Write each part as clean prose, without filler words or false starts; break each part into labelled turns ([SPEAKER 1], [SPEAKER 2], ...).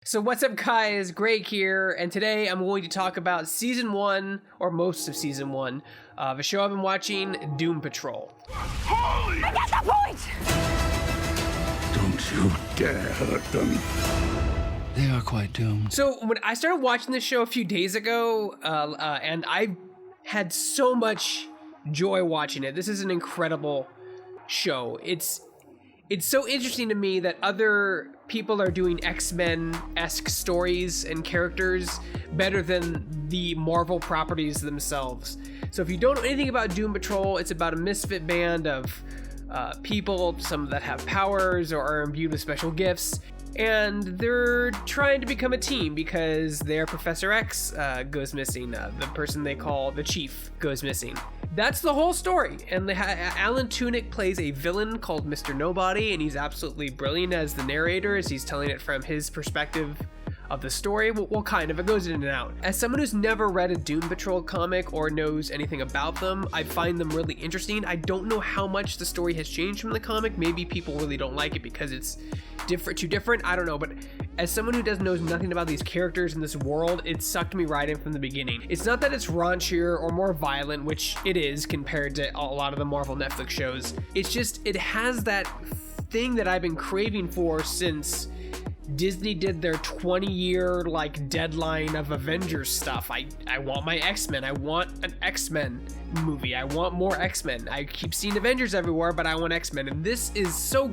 [SPEAKER 1] So what's up guys, Greg here, and today I'm going to talk about Season 1, or most of Season 1, of a show I've been watching, Doom Patrol.
[SPEAKER 2] Holy! I get the point!
[SPEAKER 3] Don't you dare hurt them.
[SPEAKER 4] They are quite doomed.
[SPEAKER 1] So when I started watching this show a few days ago, and I had so much joy watching it. This is an incredible show. It's so interesting to me that other people are doing X-Men-esque stories and characters better than the Marvel properties themselves. So if you don't know anything about Doom Patrol, it's about a misfit band of people, some that have powers or are imbued with special gifts, and they're trying to become a team because their Professor X goes missing. The person they call the Chief goes missing. That's the whole story, and Alan Tudyk plays a villain called Mr. Nobody, and he's absolutely brilliant as the narrator, as he's telling it from his perspective of the story. Well, kind of, it goes in and out. As someone who's never read a Doom Patrol comic or knows anything about them, I find them really interesting. I don't know how much the story has changed from the comic. Maybe people really don't like it because it's too different, I don't know, but as someone who knows nothing about these characters in this world, it sucked me right in from the beginning. It's not that it's raunchier or more violent, which it is compared to a lot of the Marvel Netflix shows. It's just, it has that thing that I've been craving for since Disney did their 20-year deadline of Avengers stuff. I want my X-Men. I want an X-Men movie. I want more X-Men. I keep seeing Avengers everywhere, but I want X-Men, and this is so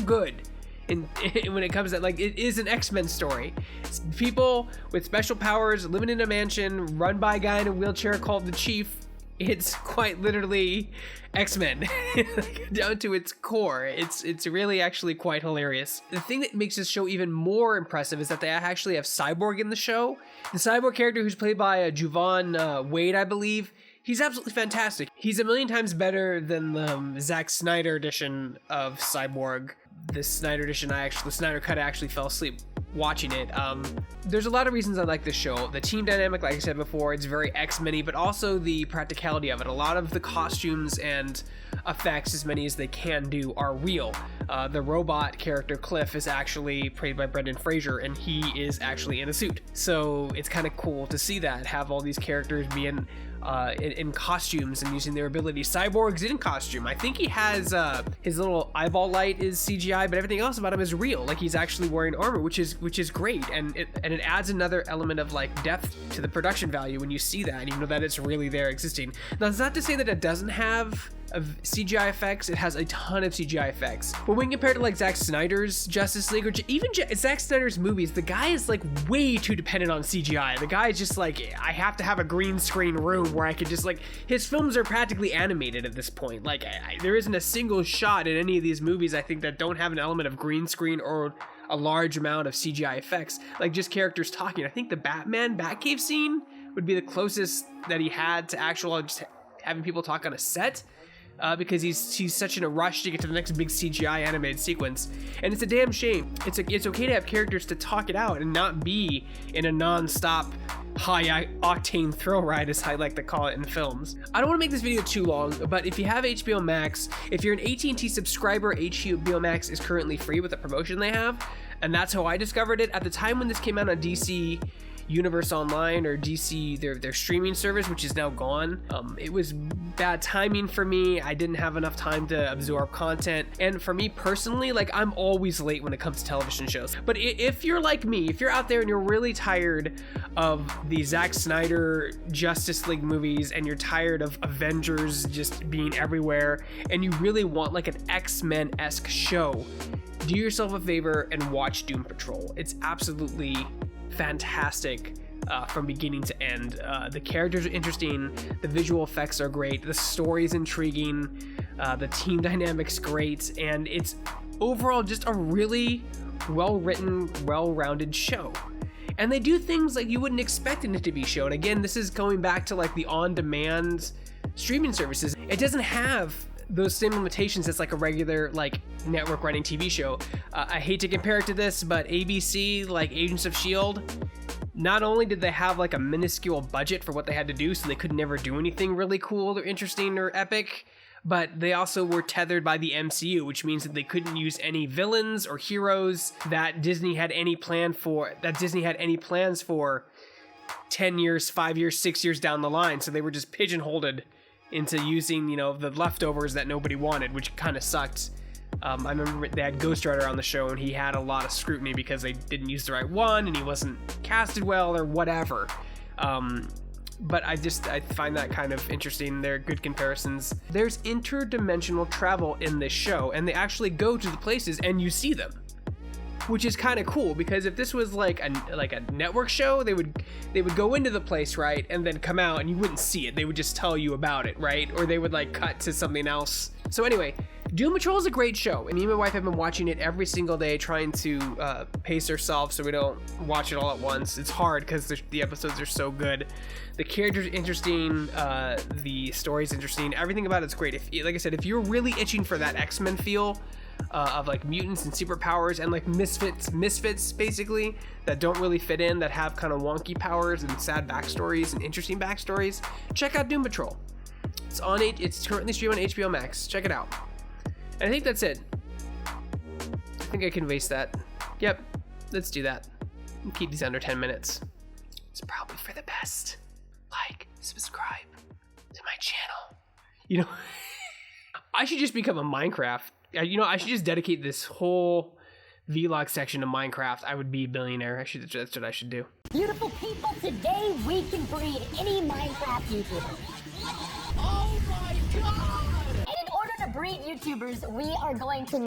[SPEAKER 1] good. When it comes to it is an X-Men story. It's people with special powers living in a mansion run by a guy in a wheelchair called the Chief. It's quite literally X-Men down to its core. It's really actually quite hilarious. The thing that makes this show even more impressive is that they actually have Cyborg in the show. The Cyborg character, who's played by Jovan Wade, I believe, he's absolutely fantastic. He's a million times better than the Zack Snyder edition of Cyborg. The Snyder edition, the Snyder cut, I actually fell asleep watching it. There's a lot of reasons I like this show. The team dynamic, like I said before, it's very X-Men-y, but also the practicality of it. A lot of the costumes and effects, as many as they can do, are real. The robot character Cliff is actually played by Brendan Fraser, and he is actually in a suit. So it's kind of cool to see that, have all these characters being in costumes and using their abilities. Cyborg's in costume. I think he has his little eyeball light is CGI, but everything else about him is real. Like, he's actually wearing armor, which is great, and it adds another element of depth to the production value when you see that and you know that it's really there existing. Now, that's not to say that it doesn't have CGI effects. It has a ton of CGI effects, but when compared to Zack Snyder's Justice League, or even Zack Snyder's movies, the guy is way too dependent on CGI. The guy is just I have to have a green screen room where I could just his films are practically animated at this point. There isn't a single shot in any of these movies, I think, that don't have an element of green screen or a large amount of CGI effects, just characters talking. I think the Batcave scene would be the closest that he had to actual just having people talk on a set. Because he's such in a rush to get to the next big CGI animated sequence, and it's a damn shame. It's okay to have characters to talk it out and not be in a non-stop high-octane thrill ride, as I like to call it in films. I don't want to make this video too long, but if you have HBO Max, if you're an AT&T subscriber, HBO Max is currently free with the promotion they have, and that's how I discovered it. At the time when this came out on DC Universe Online, or DC, their streaming service, which is now gone. It was bad timing for me. I didn't have enough time to absorb content, and for me personally, I'm always late when it comes to television shows. But if you're like me, if you're out there and you're really tired of the Zack Snyder Justice League movies, and you're tired of Avengers just being everywhere, and you really want an X-Men-esque show, do yourself a favor and watch Doom Patrol. It's absolutely fantastic from beginning to end. The characters are interesting, the visual effects are great, the story is intriguing, the team dynamic's great, and it's overall just a really well-written, well-rounded show. And they do things you wouldn't expect it to be shown. Again, this is going back to the on-demand streaming services. It doesn't have those same limitations as a regular network running TV show. I hate to compare it to this, but ABC, Agents of S.H.I.E.L.D., not only did they have a minuscule budget for what they had to do, so they could never do anything really cool or interesting or epic, but they also were tethered by the MCU, which means that they couldn't use any villains or heroes that Disney had any plans for 10 years, 5 years, 6 years down the line. So they were just pigeonholed into using, the leftovers that nobody wanted, which kind of sucked. I remember they had Ghost Rider on the show, and he had a lot of scrutiny because they didn't use the right one, and he wasn't casted well, or whatever. But I find that kind of interesting. They're good comparisons. There's interdimensional travel in this show, and they actually go to the places and you see them, which is kind of cool, because if this was like a network show, they would go into the place, right, and then come out and you wouldn't see it. They would just tell you about it, right? Or they would like cut to something else. So anyway, Doom Patrol is a great show, and me and my wife have been watching it every single day, trying to pace ourselves so we don't watch it all at once. It's hard because the episodes are so good. The characters are interesting, the story's interesting, everything about it's great. Like I said, if you're really itching for that X-Men feel, of like mutants and superpowers and like misfits basically, that don't really fit in, that have kind of wonky powers and sad backstories and interesting backstories, check out Doom Patrol. It's currently streamed on HBO Max. Check it out. And I think that's it. I think I can waste that. Yep, let's do that. And keep these under 10 minutes. It's probably for the best. Like, subscribe to my channel. I should just become a Minecraft. I should just dedicate this whole vlog section to Minecraft. I would be a billionaire. That's what I should do.
[SPEAKER 5] Beautiful people, today we can breed any Minecraft YouTuber.
[SPEAKER 2] Oh my god!
[SPEAKER 5] And in order to breed YouTubers, we are going to